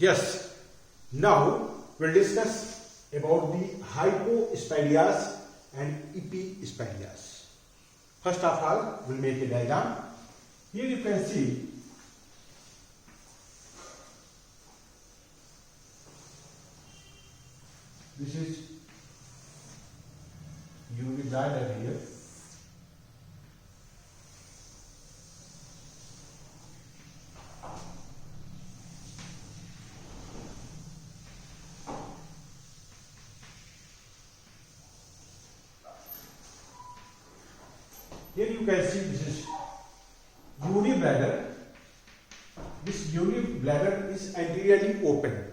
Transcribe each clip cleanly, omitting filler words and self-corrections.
Yes, now we'll discuss about the hypospadias and epispadias. First of all, we'll make a diagram. Here you can see this is unibladder here. Here you can see this is unibladder. This unibladder is anteriorly open.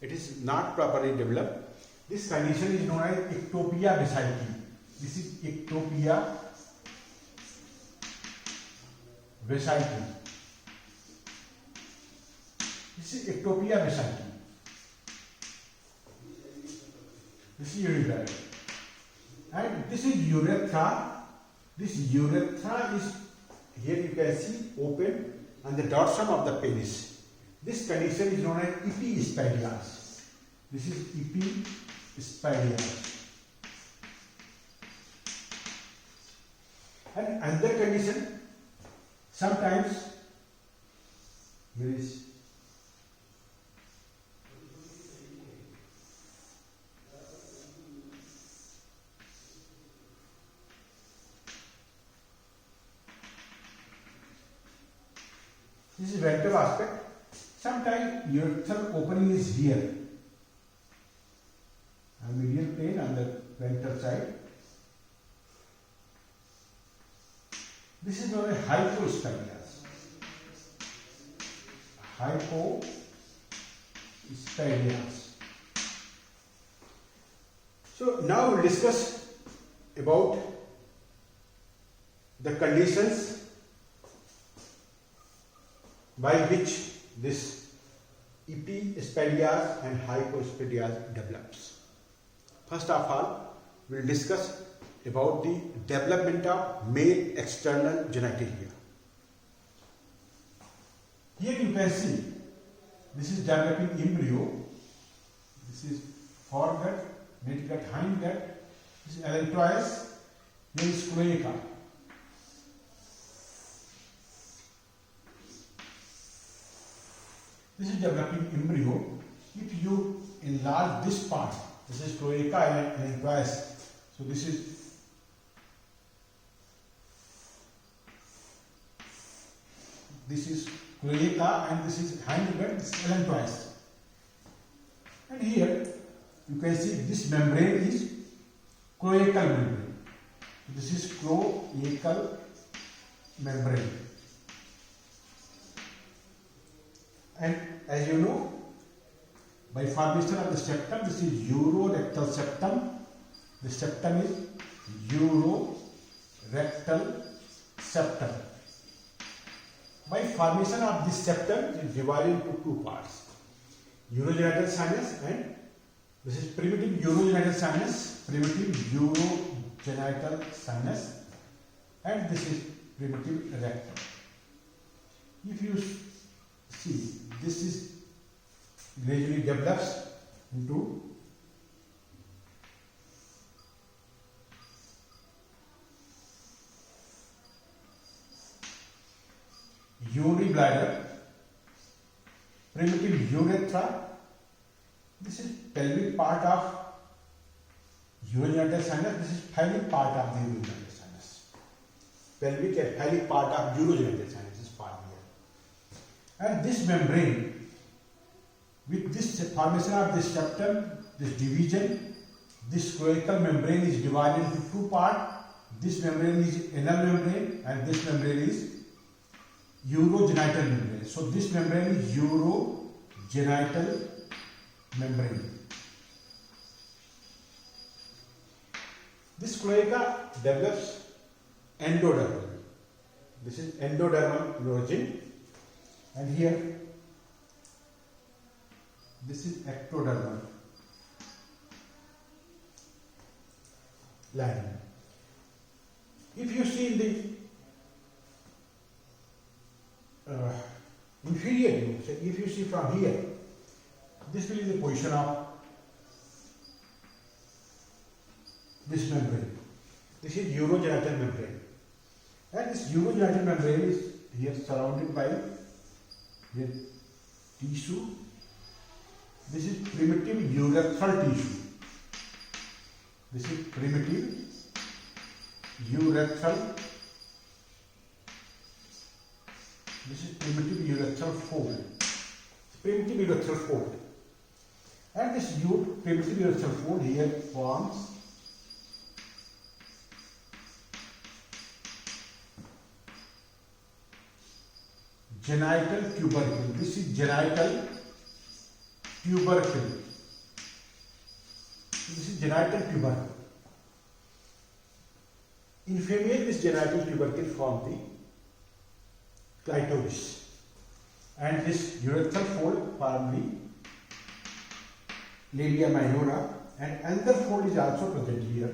It is not properly developed. This condition is known as ectopia vesiculi. This is ectopia vesiculi. This is ectopia vesiculi. This is unibladder. And this is urethra. This urethra is, here you can see, open on the dorsum of the penis. This condition is known as epispadias. This is epispadias. And another condition, sometimes here is this is ventral aspect. Sometimes urethral opening is here, and medial plane on the ventral side. This is known as hypospadias. Hypospadias. So now we'll discuss about the conditions by which this epispadias and hypospadias develops. First of all, we will discuss about the development of male external genitalia. Here you can see this is developing embryo. This is foregut, midgut, hindgut. This is allantois. Here is cloaca. This is developing embryo. If you enlarge this part, this is cloaca and allantois. So this is cloaca and this is hindgut, this is allantois. And here you can see this membrane is cloacal membrane. This is cloacal membrane. And as you know, by formation of the septum, this is urorectal septum. The septum is urorectal septum. By formation of this septum, it is divided into two parts: urogenital sinus, and this is primitive urogenital sinus, and this is primitive rectum. If you see, this is gradually develops into uribladder, primitive urethra. This is pelvic part of urogenital sinus. This is phallic part of the urogenital sinus. Pelvic and phallic part of urogenital sinus is part here. And this membrane, with this formation of this septum, this division, this cloacal membrane is divided into two parts. This membrane is anal membrane and this membrane is urogenital membrane. So this membrane is urogenital membrane. This cloaca develops endodermal. This is endodermal in origin, and here this is ectodermal lining. If you see in the inferior view. So if you see from here, this will be the position of this membrane. This is urogenital membrane, and this urogenital membrane is here surrounded by the tissue. This is primitive urethral tissue. This is primitive urethral. This is primitive urethral fold. Primitive urethral fold. And this primitive urethral fold here forms genital tubercle. This is genital tubercle. This is genital tubercle. In female, this genital tubercle forms the clitoris, and this urethral fold forms the labia minora, and another fold is also present here.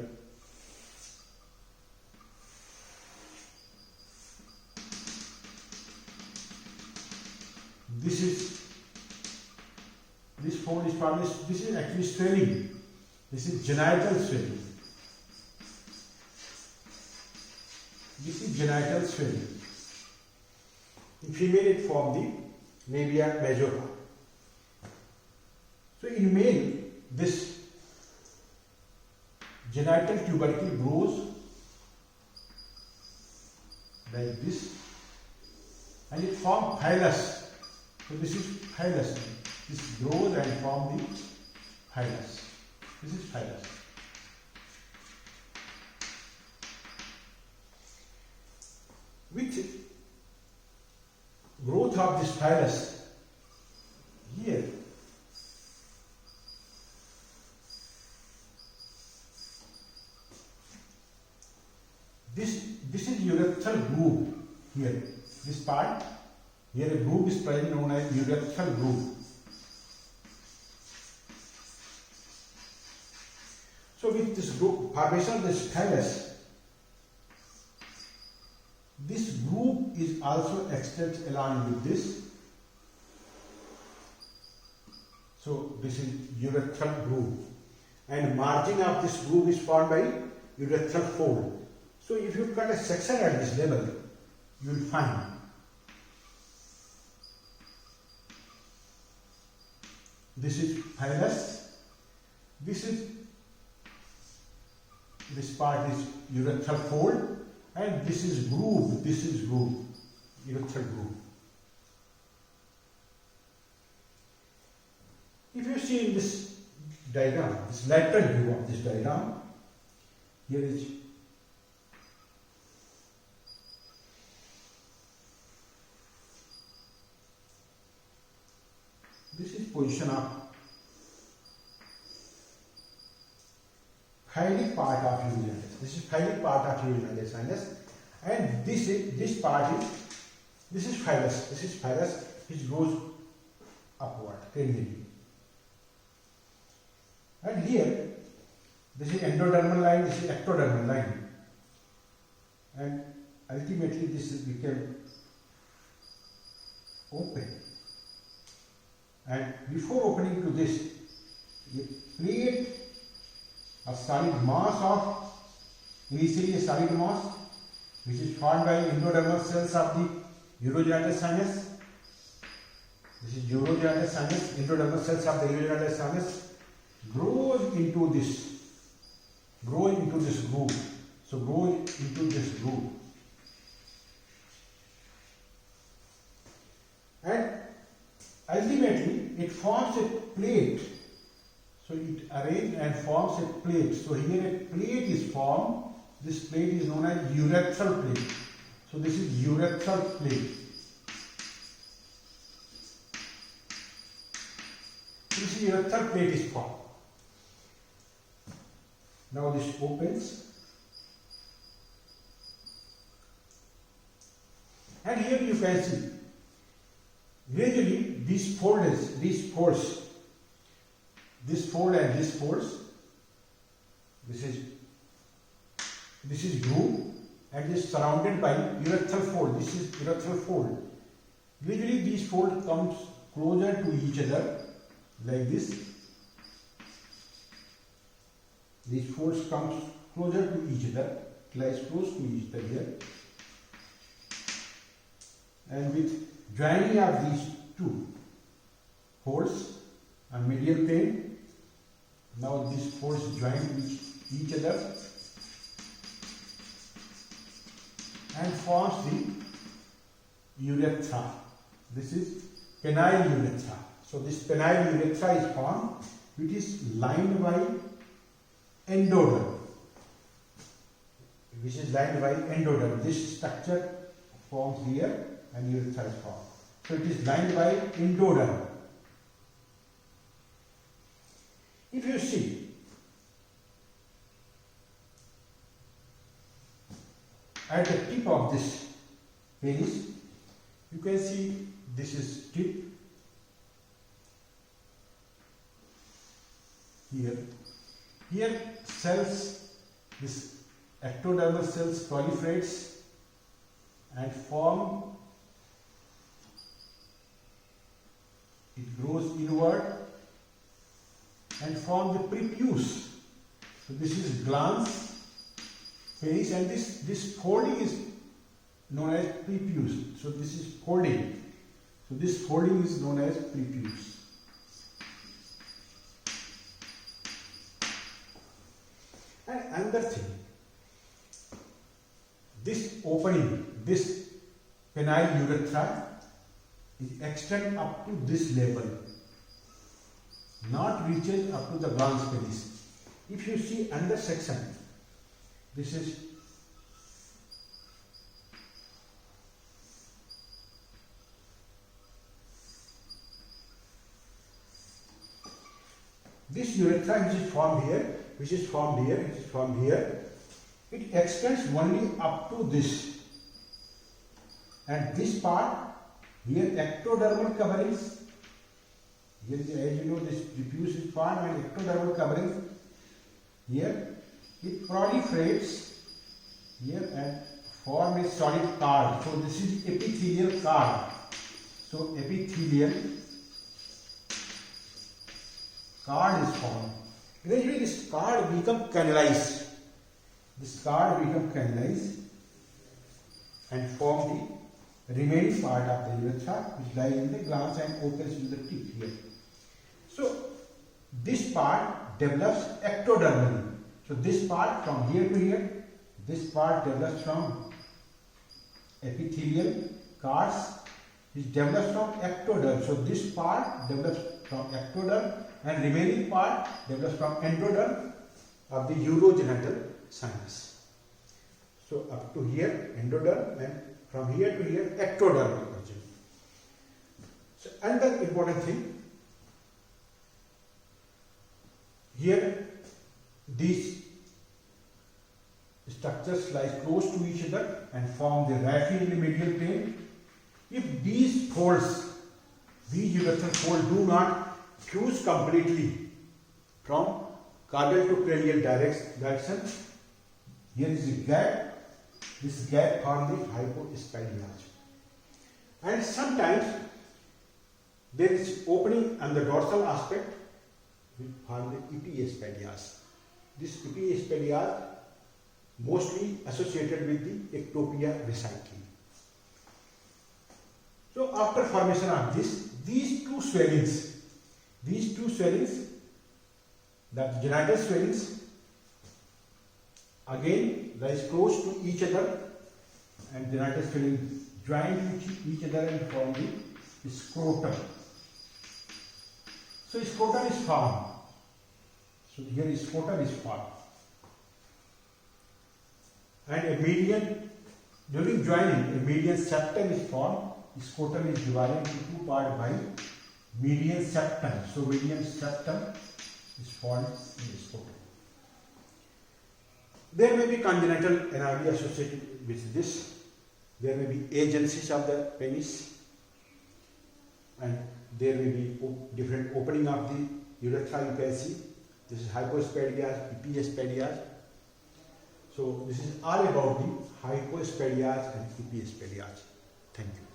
This fold is formed. This is actually swelling. This is genital swelling. This is genital swelling. In female, it forms the labia majora. So in male, this genital tubercle grows like this, and it forms phallus. So this is phallus. This grows and forms the phallus. This is phallus. With growth of this phallus here, this is urethral groove here. This part here, a groove is present known as urethral groove. So with this formation of this phallus, this groove is also extended along with this. So this is urethral groove, and margin of this groove is formed by urethral fold. So if you cut a section at this level, you will find this is phallus. This part is urethral fold, and this is groove. This is groove, urethral groove. If you see in this diagram, this lateral view of this diagram, here is position of phallic part of urogenital. This is phallic part of urogenital sinus, and this part is phallus. This is phallus which goes upward cranially. And here, this is endodermal line, this is ectodermal line, and ultimately this became open. And before opening to this, a plate, a solid mass of, initially a solid mass, which is formed by endodermal cells of the urogenital sinus. This is urogenital sinus, endodermal cells of the urogenital sinus grows into this groove. So grows into this groove. And ultimately it forms a plate. So it arranges and forms a plate. So here a plate is formed. This plate is known as urethral plate. So this is urethral plate. This urethral plate is formed. Now this opens. And here you can see, gradually these folds, this fold and this folds, this is groove and is surrounded by urethral fold. This is urethral fold, Usually these folds comes closer to each other like this. These folds comes closer to each other, lies close to each other here. And with joining of these two folds on medial plane, now these folds join with each other and forms the urethra. This is penile urethra. So this penile urethra is formed, which is lined by endoderm. Which is lined by endoderm. This structure forms here and urethra is formed. So it is lined by endoderm. If you see, at the tip of this penis, you can see this is tip here. Here cells, this ectodermal cells proliferates and form, it grows inward and form the prepuce. So this is glans penis, and this folding is known as prepuce. So this is folding. So this folding is known as prepuce. And another thing, this opening, this penile urethra is extend up to this level, not reaches up to the glans penis. If you see under section, this is this urethra which is formed here, which is formed here, which is formed here, it extends only up to this, and this part here ectodermal coverings. Here is, as you know, this prepuce is formed and ectodermal coverings. Here it proliferates here and form a solid card. So this is epithelial card. So epithelial card is formed. Eventually this card becomes canalized. This card becomes canalized and form the remaining part of the urethra, which lies in the glans and opens in the tip here. So this part develops ectodermally. So this part from here to here, this part develops from epithelial cards, which develops from ectoderm. So this part develops from ectoderm and remaining part develops from endoderm of the urogenital sinus. So up to here endoderm, and from here to here ectoderm origin. So another important thing, here these structures lie close to each other and form the raphe in the medial plane. If these folds, these urethral folds do not fuse completely from caudal to cranial direction, here is a gap. This gap forms the hypospadias. And sometimes there is opening on the dorsal aspect, which form the epispadias. This epispadias mostly associated with the ectopia recycling. So after formation of this, these two swellings, the genital swellings, again lies close to each other, and genital swellings join to each other and form the scrotum. So scrotum is formed. So here scrotum is formed. And a median, during joining, a median septum is formed. Scrotum is divided into two parts by median septum. So median septum is formed in the scrotum. There may be congenital anomally associated with this. There may be agencies of the penis, and there may be different opening of the urethra. You can see this is hypospadias, epispadias. So this is all about the hypospadias and epispadias. Thank you.